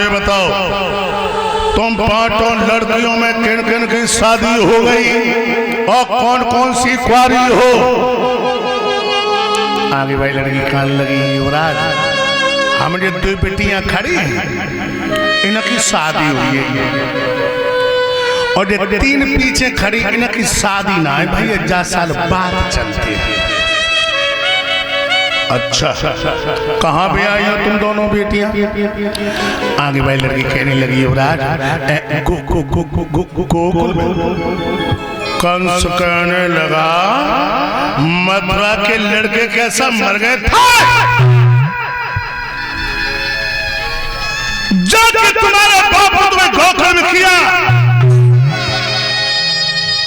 मुझे बताओ, तुम 5 लड़कियों में किन किन की शादी हो गई और कौन कौन सी कुंवारी हो? आगे भाई लड़की कान लगी, युवराज हमारी 2 बेटियां खड़ी हैं, इनकी शादी हुई है और 3 पीछे खड़ी, इनकी शादी ना है भाई, 10 साल बाद चलती है। अच्छा, कहाँ पे आई हो तुम दोनों बेटियां? आगे भाई लड़की कहने लगी, युवराज कंस कहने लगा, मथुरा के लड़के कैसा मर गए थे जब तुम्हारे बाप ने तुम्हें गोखले में किया।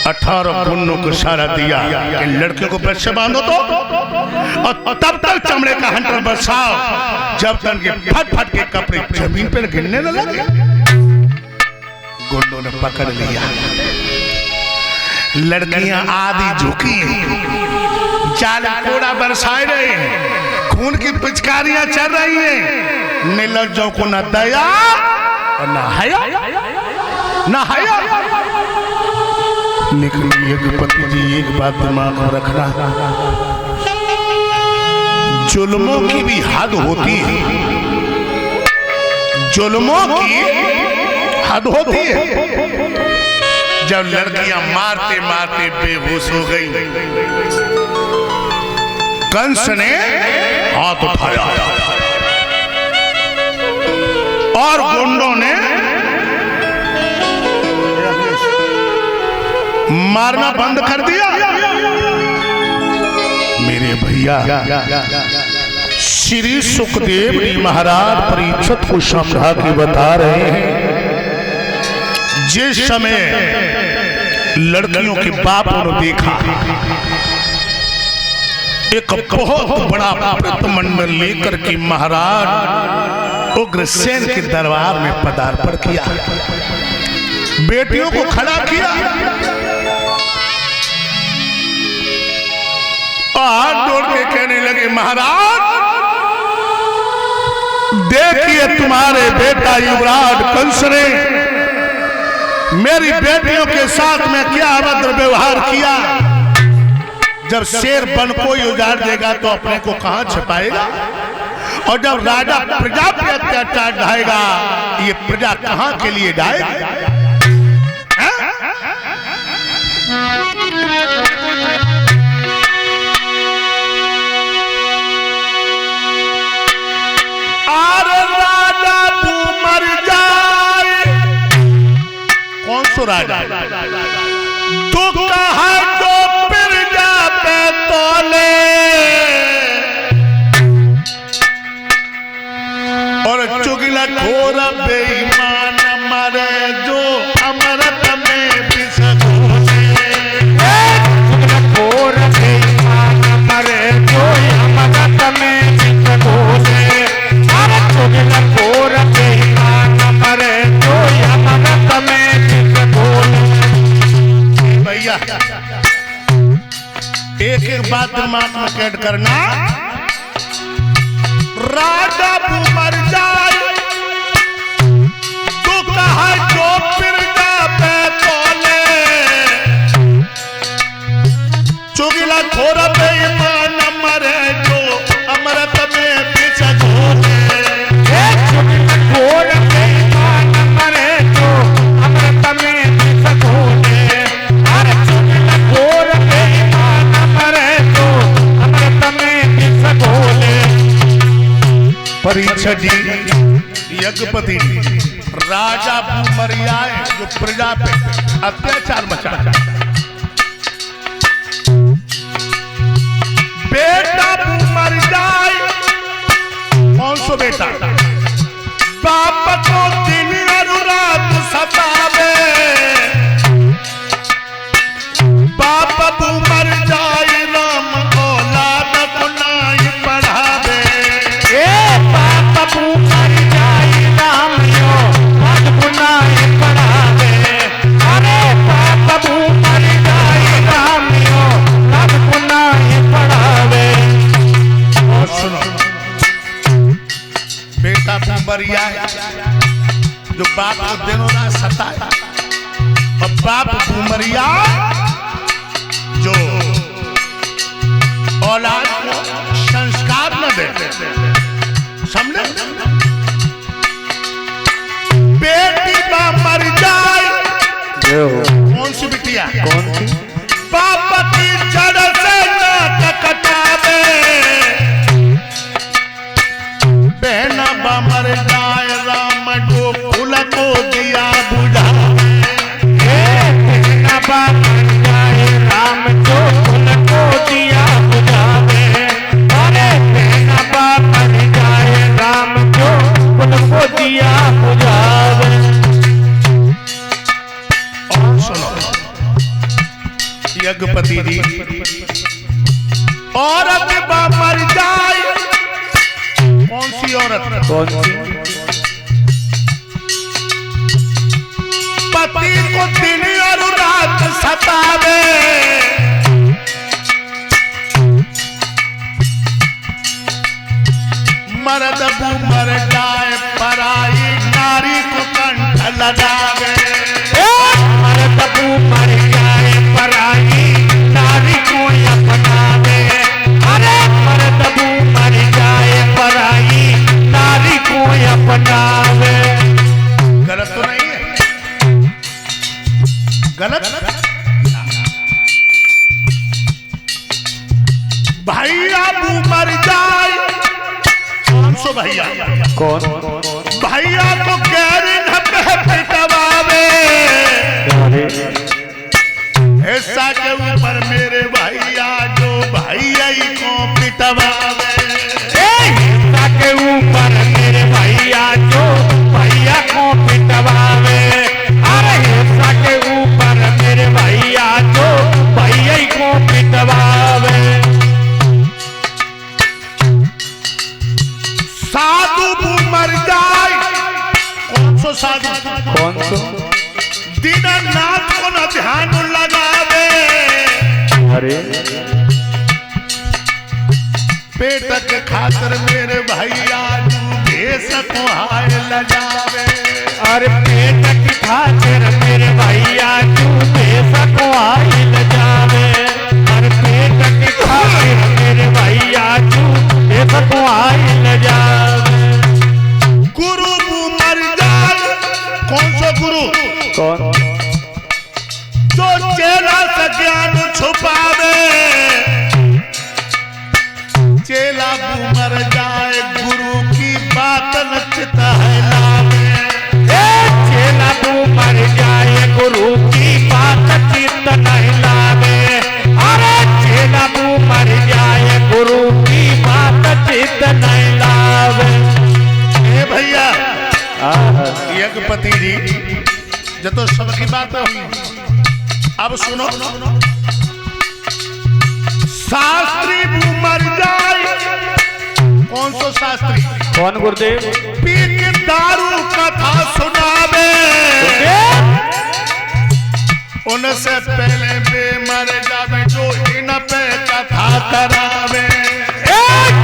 18 गुन्नों को इशारा दिया कि लड़के को पेट से बांधो तो, और तब तक चमड़े का हंटर बरसाओ जब तक के फट फट के कपड़े जमीन पर गिरने न लगे। गुंडों ने पकड़ लिया, लड़कियां आधी झुकी, जाल कोड़ा बरसाए रहे हैं, खून की पिचकारियां चल रही हैं। निर्लज्जों को न दया और न हया, न हया। लेकिन यज्ञपति जी एक बात दिमाग में रखना, जुल्मों की भी हद होती है, जुल्मों की हद होती है। जब लड़कियां मारते मारते बेहोश हो गई, कंस ने हाथ उठाया और गुंडों ने मारना बंद कर दिया। मेरे भैया श्री सुखदेव जी महाराज परीक्षित को समझा के बता रहे हैं, जिस समय लड़कियों के बापों ने देखा एक बहुत बड़ा प्रतिमंडल लेकर के महाराज उग्रसेन के दरबार में पदार्पण किया, बेटियों को खड़ा किया और दौड़ के कहने लगे, महाराज देखिए तुम्हारे बेटा युवराज कंस ने मेरी बेटियों के साथ में क्या अभद्र व्यवहार किया। जब शेर बन को ही उजाड़ देगा तो अपने को कहां छिपाएगा, और जब राजा प्रजा पे अत्याचार ढाएगा ये प्रजा कहां के लिए ढाएगी? राजा तू कहा तो प्रजा पे तोले, और चुगला खोर बेईमान मरे जो अमृत में बिसकोले। चुगला खोर बेईमान मरे जो अमृत में बिसकोले, अरे चुगला खोर बेईमान मरे जो अमृत में। भैया एक एक बात दिमाग में कैद करना, राजा मर जाए तो कहा जो प्रजा पे तोले, चुगला खोर बेईमान मरे जो अमृत में बिसकोले। चुगला खोर बेईमान मरे जो अमृत में बिसकोले, अरे चुगला खोर बेईमान मरे जो अमृत में बिसकोले। परीक्षित जी यज्ञपति राजा भूमरियाए जो प्रजा पे अत्याचार मचा, बेटा मर जाए, कौन सो बेटा? बाप को दिन और रात सतावे, बाप मर जाए राम औलाद को नहीं पढ़ावे। बाप मर जाए राम औलाद को नहीं पढ़ावे, अरे बाप मर जाए राम औलाद को नहीं पढ़ावे। और सुनो बेटा भूमरिया जो बाप को दिनों रात सताए और बाप बुमरिया जो औलाद को संस्कार न दे, समझे? बेटी बा मर जाए, कौन सी बिटिया? कौन सी? बाप की जड़ से नाक कटावे, बहना बा मर जाए राम गोकुल को दिया बुझावे। बहना बा मर जाए राम गोकुल को दिया बुझावे। अरे बहना बा मर जाए राम गोकुल को दिया बुझावे। और सुनो यज्ञपति जी, औरत बा मर जाए, कौन सी औरत? कौन सी? पति को दिन और रात सतावे, मर्द बू मर जाए पराई नारी को कंठ लगावे। मर्द बू मर जाए पराई नारी को अपनावे। अरे मर्द बू मर जाए पराई नारी को अपनावे। गलत तो नहीं है? गलत? भैया बू मर जाए, कौन सो भैया? कौन? भैया को गहरी पिटवावे, ऐसा के ऊपर मेरे भैया जो भैया को पिटवावे। ऐसा के ऊपर मेरे भैया जो भैया को पिटवावे। अरे ऐसा के ऊपर मेरे भैया जो भैया को पिटवावे। साधु बू मर जाए, कौन सो साधु? कौन सो? दीनानाथ को न ध्यान लगावे, अरे पेट के खातिर मेरे भैया भेष को हाय लगावे। अरे पेट की खातिर मेरे भैया भेष को हाय लगावे। अरे पेट की खातिर मेरे भैया भेष को हाय लगावे। गुरु बू मर जाए, कौन सो गुरु? कौन? जो चेला से ज्ञान छुपावे, चेला बू मर जाए गुरु की बात न चित है लावे। चेला बू मर जाए गुरु की बात चित नहीं लावे। अरे चेला बू मर जाए गुरु की बात चित नहीं लावे। ए भैया यज्ञपति जी, जो तो सबकी बात हुई, अब सुनो। शास्त्री बू मर जाए, कौन सो शास्त्री? कौन गुरुदेव? पी के दारू कथा सुनावे, उनसे पहले बे मर जावे जो इन पे कथा करावे।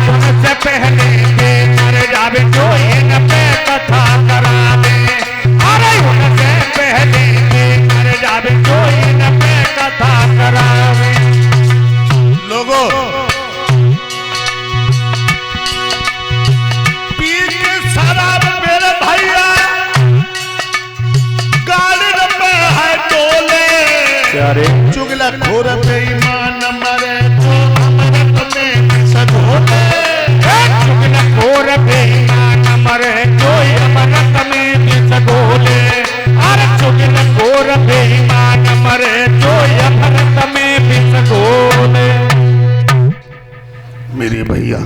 उनसे पहले बे मर जावे जो इन पे कथा करावे। अरे उनसे पहले बे मर जावे जो इन पे कथा करावे। लोगों पी के शराब मेरे भैया गाड़ी में है डोले। चुगला खोर बेईमान मरे तो अमृत में सधोले। चुगला खोर बेईमान मरे जो अमृत में सधोले। अरे चुगला खोर बेईमान मरे जो अमृत में सधोले। मेरे भैया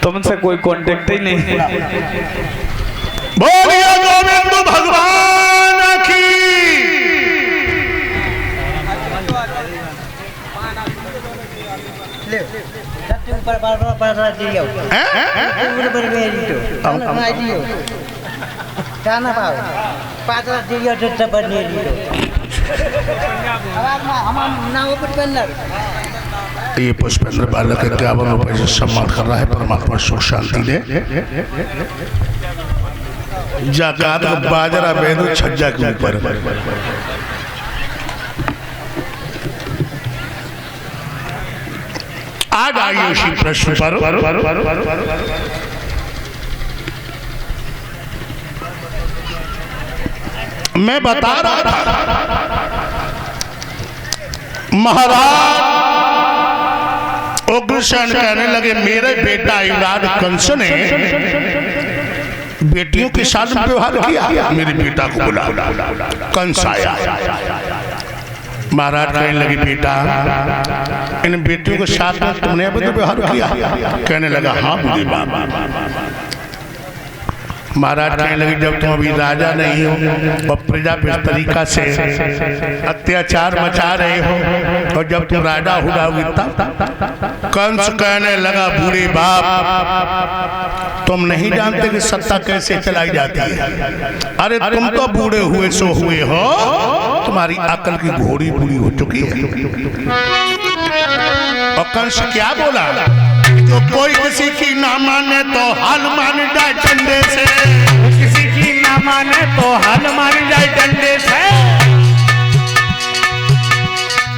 तुमसे कोई कांटेक्ट ही नहीं। बोलिए गोविंद भगवान की। ये पुष्पेंद्र बालक 51 रुपए से सम्मान कर रहा है। परमात्मा सुख शांति दे। जाकात का बाजरा बेदू छज्जा के ऊपर। आज आइए उसी प्रश्न पर। मैं बता रहा था महाराज उग्रसेन कहने लगे मेरे बेटा युवराज कंस ने बेटियों के साथ व्यवहार किया। मेरे बेटा को बुला। कंस आया। महाराज कहने लगे बेटा इन बेटियों के साथ में तुमने अवैध व्यवहार किया? कहने लगा हाँ मुझे बाबा। महाराज कहने लगे जब तुम अभी राजा नहीं हो और प्रजा पे इस तरीका से अत्याचार मचा रहे हो और जब तुम राजा हुआ तब। कंस कहने लगा बूढ़े बाप तुम नहीं जानते कि सत्ता कैसे चलाई जाती है। अरे तुम तो बूढ़े हुए सो हुए हो, तुम्हारी अकल की घोड़ी बूढ़ी हो चुकी है। और कंस क्या बोला? जो कोई किसी की ना माने तो हाल मान जाए डंडे से। किसी की ना माने तो हाल मान जाए डंडे से।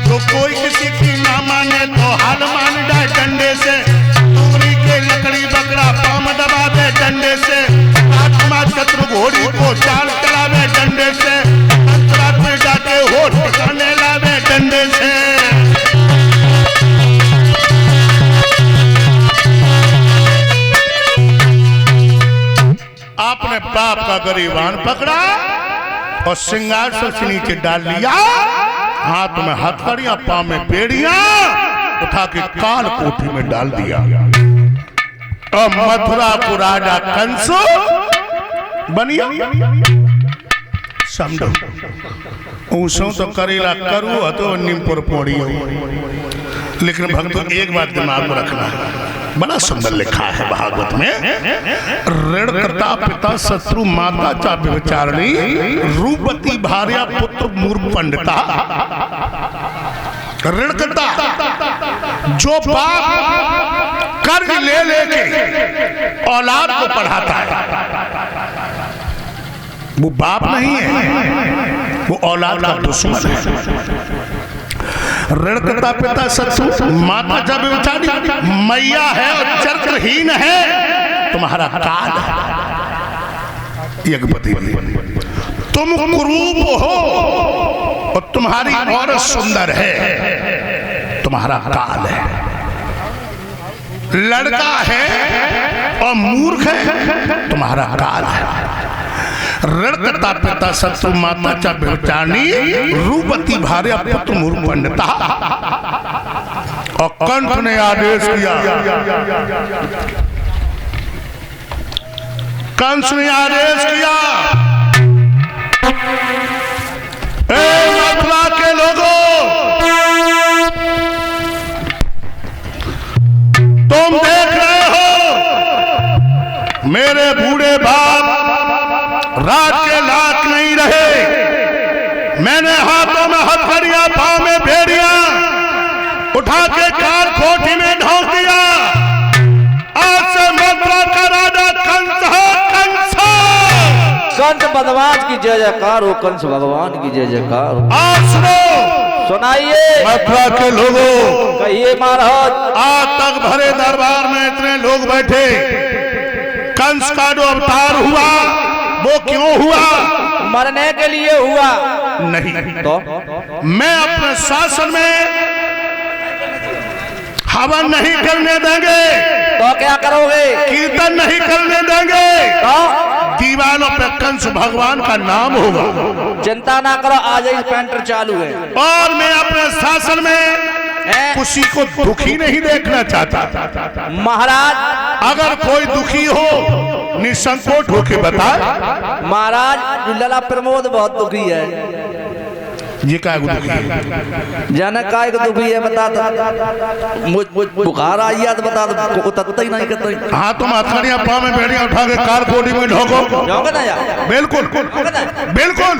जो कोई किसी की ना माने तो हाल मान जाए डंडे से। तूरी के लकड़ी बकरा पाम दबावे डंडे से। आत्मा शत्रु घोड़ी को चाल चलावे डंडे से। अंतरात्मा में जाके होठ ठिकाने लावे डंडे से। आपने बाप का गरीबान पकड़ा और सिंहासन से नीचे डाल लिया। हाथ में हथकड़ियां, पांव में बेड़ियां उठा के काल कोठी में डाल दिया। और मथुरा को राजा कंस बनिया। समझो ऊसों तो करेला करू तो निमपुर पोड़ी। लेकिन भक्तों एक बात दिमाग में रखना है, बड़ा सुंदर लिखा है भागवत में। ऋणकर्ता पिता शत्रु माता चा व्यभिचारिणी रूपवती भार्या पुत्र मूर्ख पंडिता। ऋणकर्ता जो बाप कर्ज ले लेके औलाद को पढ़ाता है वो बाप नहीं है, वो औलाद का दुश्मन है। ऋणकर्ता पिता शत्रु माता जब व्यभिचारी मैया है और चरित्रहीन है। तुम्हारा काल है यज्ञपति, तुम कुरूप हो और तुम्हारी औरत सुंदर है। तुम्हारा काल है। लड़का है और मूर्ख है। तुम्हारा काल है। ऋणकर्ता पिता शत्रु माता चा व्यभिचारिणी रूपवती भार्या पुत्र मूर्ख पंडिता। और कंठ ने आदेश किया, कंस ने आदेश किया ए मथुरा के लोगों तुम देख रहे हो मेरे बूढ़े बाप रात के लाख नहीं रहे। मैंने हाथों में हथकड़ियां, पांव में बेड़ियां उठा के काल कोठी में ढोक दिया। आज से मथुरा का राजा कंस है। कंस बदमाश की जय जयकार हो, कंस भगवान की जय जयकार हो। आज सुनो, सुनाइए मथुरा के लोगों, कहिए महाराज। आज तक भरे दरबार में इतने लोग बैठे, कंस का जो अवतार हुआ वो क्यों हुआ? मरने के लिए हुआ नहीं तो मैं अपने शासन में हवन नहीं करने देंगे। तो क्या करोगे? कीर्तन नहीं करने देंगे। तो दीवालों पे कंस भगवान का नाम होगा। चिंता ना करो, आज ही पेंटर चालू है। और मैं अपने शासन में किसी को दुखी नहीं देखना चाहता। महाराज अगर कोई दुखी हो निसंकोच होके बताए। महाराज लला प्रमोद बहुत दुखी है। ये काय को दुखी है? जाने काय को दुखी है बता दो। मुझ बुखार आई है तो बता दो, उतरता ही नहीं करता। हाँ तुम हथकड़ियाँ पाँव में बेड़ियाँ उठा के कार कोडी में ढोको। जाओगे ना यार? बिल्कुल बिल्कुल।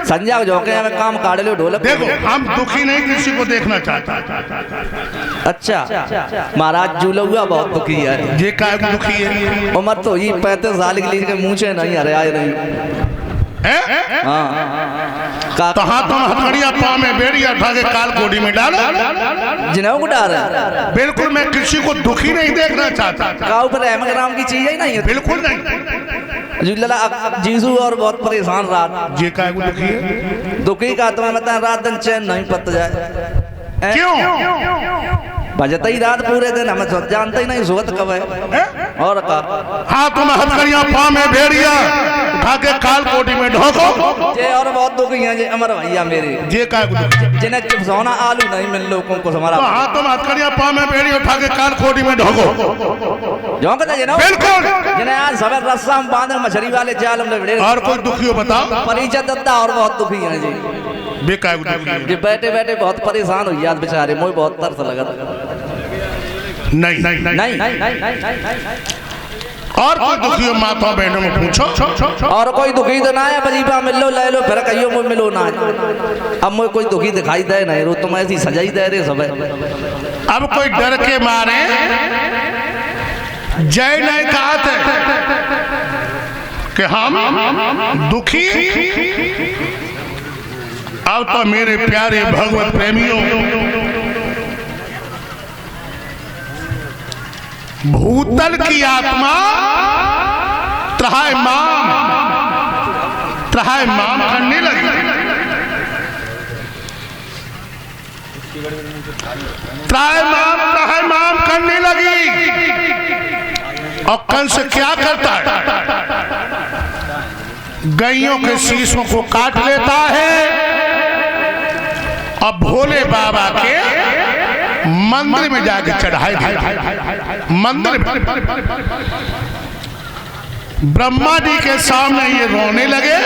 संजय जोके हमें काम काट लो ढोलक। देखो हम दुखी नहीं किसी को देखना चाहता। अच्छा महाराज जुलुआ बहुत दुखी है। ये काय को दुखी है? उम्र तो ये 35 साल की के मुँह से नहीं अरे आए नहीं। हाँ तो हाँ तुम हथकड़ियाँ पाँव में बेड़ियाँ उठा के काल कोडी में डालो। जिन्हों को डाल रहे बिल्कुल मैं किसी को दुखी नहीं देखना चाहता। का ऊपर अहमद राम की चीज ही नहीं है। बिल्कुल नहीं। जीसू और बहुत परेशान रात। ये काय को दुखी है? दुखी का तुम्हें बता रात दिन चैन नहीं पत जाए। क्यों? बजता ही रात पूरे दिन हमें जानते ही नहीं सुबह कब है। और का हाँ तुम हथकड़ियाँ पाँव में बेड़ियाँ उठा के काल कोटी में ढोको। जे और बहुत दुखी हैं जे अमर भैया मेरे। ये काय को दुखी है? जिन्हें चिपसौना आलू नहीं मिल लोगों को हमारा। तो हाँ तुम हथकड़ियाँ पाँव में बेड़ियाँ उठा के काल कोटी में ढोको। जो कहते जिन्हों बिल्कुल। जिन्हें आज सब रस्सा में बांधे मछली वाले जाल में बड़े। और कोई दुखी हो बताओ? परिचय दत्ता और बहुत दुखी हैं जी। बेकार को दुखी है? जे बैठे बैठे बहुत परेशान हो याद बेचारे मुझे बहुत तरस लगा। नहीं नहीं नहीं नहीं और कोई दुखी हो माता बहनों में पूछो। और कोई दुखी तो ना है बजीबा मिल लो ले लो फिर कहियो मुझे मिलो ना है। अब मुझे कोई दुखी दिखाई दे नहीं रो तुम ऐसी सजाई दे रहे सब। अब कोई डर के मारे जय नहीं कहा थे कि हम दुखी। अब तो मेरे प्यारे भगवत प्रेमियों भूतल की आत्मा त्राय माम करने लगी। त्राय माम करने लगी। और कंस क्या करता है? गायों के शीशों को काट लेता है और भोले बाबा के मंदिर में जाके चढ़ाई देता। मंदिर में ब्रह्मा जी के सामने ये रोने लगे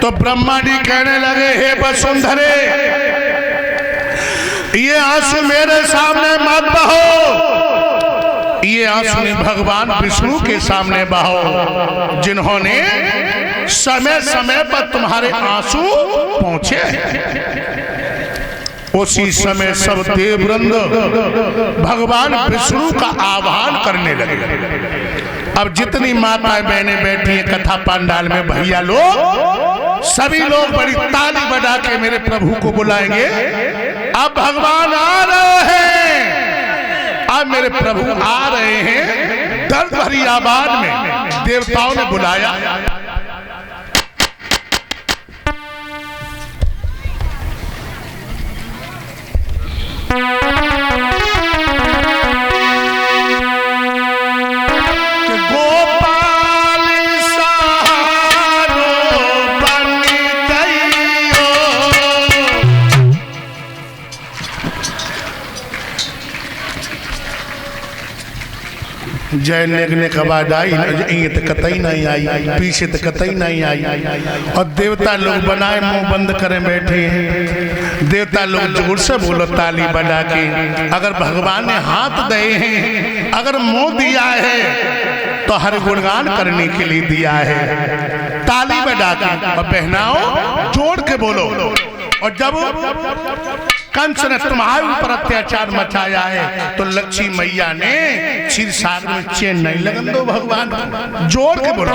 तो ब्रह्मा जी कहने लगे हे वसुंधरे ये आंसू मेरे सामने मत बहो। ये आंसू भगवान विष्णु के सामने बहो जिन्होंने समय समय पर तुम्हारे आंसू पहुंचे। उसी समय सब देववृंद भगवान विष्णु का आह्वान करने लगे। अब जितनी माताएं बहनें बैठी हैं कथा पंडाल में भैया लोग सभी लोग बड़ी ताली बजा के मेरे प्रभु को बुलाएंगे। अब भगवान आ रहे हैं। अब मेरे प्रभु आ रहे हैं। दर्द भरी आवाज में देवताओं ने बुलाया। गोपाल सहारो बन गइयो। जय नेगने के बाद आई तो कतई नहीं आई, पीछे तो कतई नहीं आई। और देवता लोग बनाए मुंह बंद करें बैठे हैं। देवता लोग जोर से बोलो ताली बजा के। अगर भगवान ने हाथ दिए हैं, अगर मुंह दिया है तो हर गुणगान करने के लिए दिया है। ताली बजा के और बहनाओं जोड़ के बोलो। और जब कंस ने तुम्हारे ऊपर अत्याचार मचाया है तो लक्ष्मी मैया ने क्षीर सागर में चैन नहीं लगन दो भगवान। जोड़ के बोलो।